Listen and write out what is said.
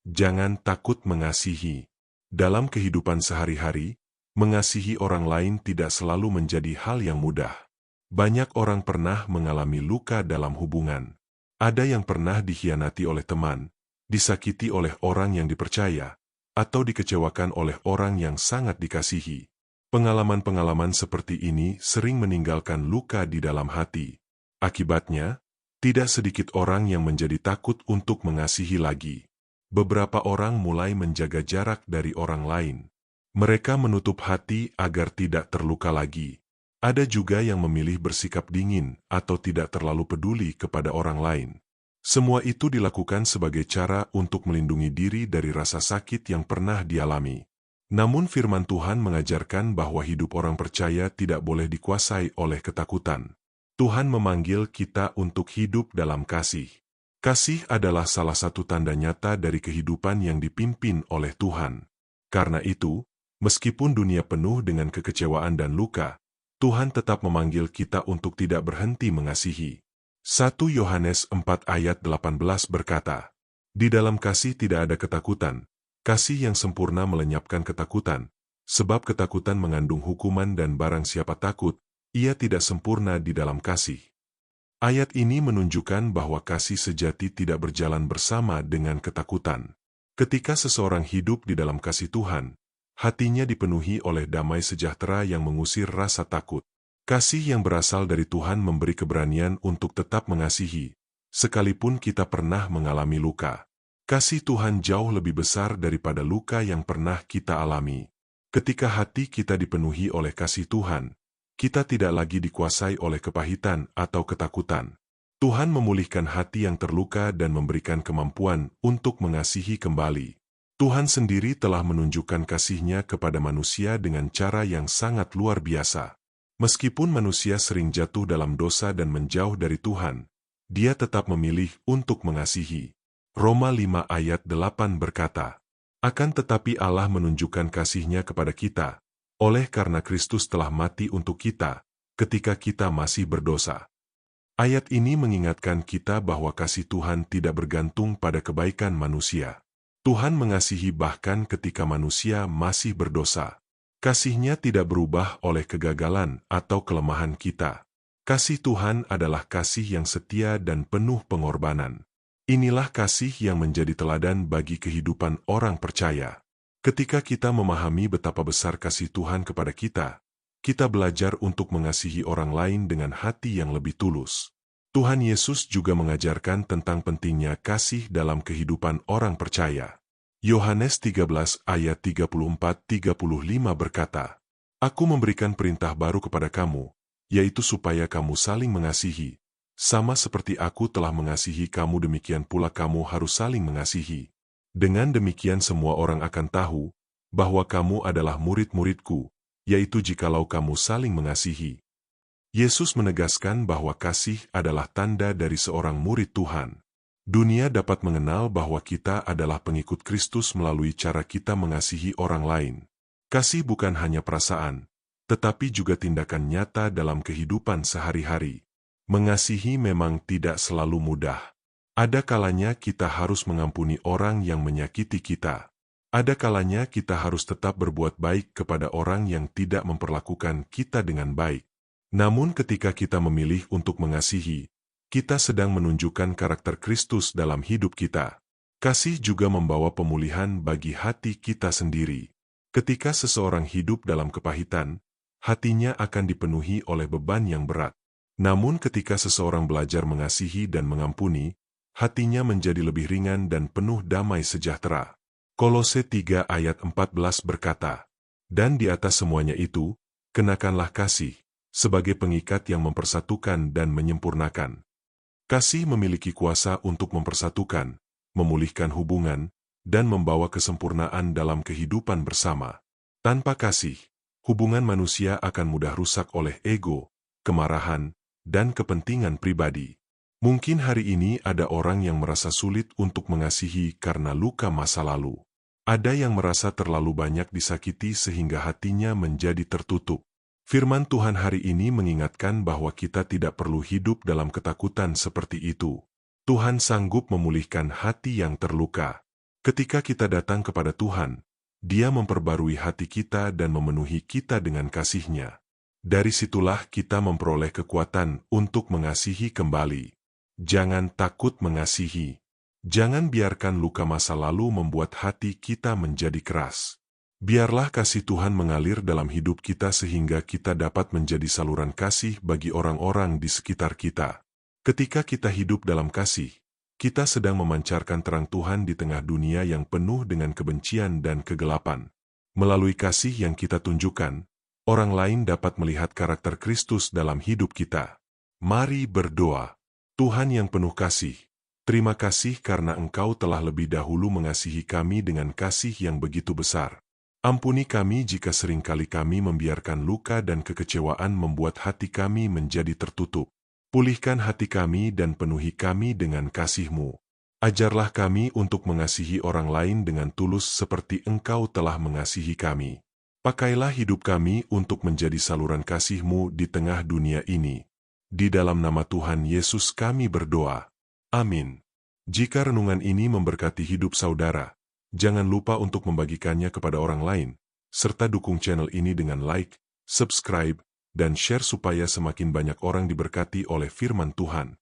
Jangan takut mengasihi. Dalam kehidupan sehari-hari, mengasihi orang lain tidak selalu menjadi hal yang mudah. Banyak orang pernah mengalami luka dalam hubungan. Ada yang pernah dikhianati oleh teman, disakiti oleh orang yang dipercaya, atau dikecewakan oleh orang yang sangat dikasihi. Pengalaman-pengalaman seperti ini sering meninggalkan luka di dalam hati. Akibatnya, tidak sedikit orang yang menjadi takut untuk mengasihi lagi. Beberapa orang mulai menjaga jarak dari orang lain. Mereka menutup hati agar tidak terluka lagi. Ada juga yang memilih bersikap dingin atau tidak terlalu peduli kepada orang lain. Semua itu dilakukan sebagai cara untuk melindungi diri dari rasa sakit yang pernah dialami. Namun firman Tuhan mengajarkan bahwa hidup orang percaya tidak boleh dikuasai oleh ketakutan. Tuhan memanggil kita untuk hidup dalam kasih. Kasih adalah salah satu tanda nyata dari kehidupan yang dipimpin oleh Tuhan. Karena itu, meskipun dunia penuh dengan kekecewaan dan luka, Tuhan tetap memanggil kita untuk tidak berhenti mengasihi. 1 Yohanes 4 ayat 18 berkata, "Di dalam kasih tidak ada ketakutan, kasih yang sempurna melenyapkan ketakutan, sebab ketakutan mengandung hukuman dan barang siapa takut, ia tidak sempurna di dalam kasih." Ayat ini menunjukkan bahwa kasih sejati tidak berjalan bersama dengan ketakutan. Ketika seseorang hidup di dalam kasih Tuhan, hatinya dipenuhi oleh damai sejahtera yang mengusir rasa takut. Kasih yang berasal dari Tuhan memberi keberanian untuk tetap mengasihi, sekalipun kita pernah mengalami luka. Kasih Tuhan jauh lebih besar daripada luka yang pernah kita alami. Ketika hati kita dipenuhi oleh kasih Tuhan, kita tidak lagi dikuasai oleh kepahitan atau ketakutan. Tuhan memulihkan hati yang terluka dan memberikan kemampuan untuk mengasihi kembali. Tuhan sendiri telah menunjukkan kasih-Nya kepada manusia dengan cara yang sangat luar biasa. Meskipun manusia sering jatuh dalam dosa dan menjauh dari Tuhan, Dia tetap memilih untuk mengasihi. Roma 5 ayat 8 berkata, "Akan tetapi Allah menunjukkan kasih-Nya kepada kita, oleh karena Kristus telah mati untuk kita, ketika kita masih berdosa." Ayat ini mengingatkan kita bahwa kasih Tuhan tidak bergantung pada kebaikan manusia. Tuhan mengasihi bahkan ketika manusia masih berdosa. Kasih-Nya tidak berubah oleh kegagalan atau kelemahan kita. Kasih Tuhan adalah kasih yang setia dan penuh pengorbanan. Inilah kasih yang menjadi teladan bagi kehidupan orang percaya. Ketika kita memahami betapa besar kasih Tuhan kepada kita, kita belajar untuk mengasihi orang lain dengan hati yang lebih tulus. Tuhan Yesus juga mengajarkan tentang pentingnya kasih dalam kehidupan orang percaya. Yohanes 13 ayat 34-35 berkata, "Aku memberikan perintah baru kepada kamu, yaitu supaya kamu saling mengasihi. Sama seperti aku telah mengasihi kamu, demikian pula kamu harus saling mengasihi. Dengan demikian semua orang akan tahu bahwa kamu adalah murid-muridku, yaitu jikalau kamu saling mengasihi." Yesus menegaskan bahwa kasih adalah tanda dari seorang murid Tuhan. Dunia dapat mengenal bahwa kita adalah pengikut Kristus melalui cara kita mengasihi orang lain. Kasih bukan hanya perasaan, tetapi juga tindakan nyata dalam kehidupan sehari-hari. Mengasihi memang tidak selalu mudah. Ada kalanya kita harus mengampuni orang yang menyakiti kita. Ada kalanya kita harus tetap berbuat baik kepada orang yang tidak memperlakukan kita dengan baik. Namun ketika kita memilih untuk mengasihi, kita sedang menunjukkan karakter Kristus dalam hidup kita. Kasih juga membawa pemulihan bagi hati kita sendiri. Ketika seseorang hidup dalam kepahitan, hatinya akan dipenuhi oleh beban yang berat. Namun ketika seseorang belajar mengasihi dan mengampuni, hatinya menjadi lebih ringan dan penuh damai sejahtera. Kolose 3 ayat 14 berkata, "Dan di atas semuanya itu, kenakanlah kasih, sebagai pengikat yang mempersatukan dan menyempurnakan." Kasih memiliki kuasa untuk mempersatukan, memulihkan hubungan, dan membawa kesempurnaan dalam kehidupan bersama. Tanpa kasih, hubungan manusia akan mudah rusak oleh ego, kemarahan, dan kepentingan pribadi. Mungkin hari ini ada orang yang merasa sulit untuk mengasihi karena luka masa lalu. Ada yang merasa terlalu banyak disakiti sehingga hatinya menjadi tertutup. Firman Tuhan hari ini mengingatkan bahwa kita tidak perlu hidup dalam ketakutan seperti itu. Tuhan sanggup memulihkan hati yang terluka. Ketika kita datang kepada Tuhan, Dia memperbarui hati kita dan memenuhi kita dengan kasih-Nya. Dari situlah kita memperoleh kekuatan untuk mengasihi kembali. Jangan takut mengasihi. Jangan biarkan luka masa lalu membuat hati kita menjadi keras. Biarlah kasih Tuhan mengalir dalam hidup kita sehingga kita dapat menjadi saluran kasih bagi orang-orang di sekitar kita. Ketika kita hidup dalam kasih, kita sedang memancarkan terang Tuhan di tengah dunia yang penuh dengan kebencian dan kegelapan. Melalui kasih yang kita tunjukkan, orang lain dapat melihat karakter Kristus dalam hidup kita. Mari berdoa. Tuhan yang penuh kasih, terima kasih karena Engkau telah lebih dahulu mengasihi kami dengan kasih yang begitu besar. Ampuni kami jika seringkali kami membiarkan luka dan kekecewaan membuat hati kami menjadi tertutup. Pulihkan hati kami dan penuhi kami dengan kasih-Mu. Ajarlah kami untuk mengasihi orang lain dengan tulus seperti Engkau telah mengasihi kami. Pakailah hidup kami untuk menjadi saluran kasih-Mu di tengah dunia ini. Di dalam nama Tuhan Yesus kami berdoa. Amin. Jika renungan ini memberkati hidup saudara, jangan lupa untuk membagikannya kepada orang lain, serta dukung channel ini dengan like, subscribe, dan share supaya semakin banyak orang diberkati oleh firman Tuhan.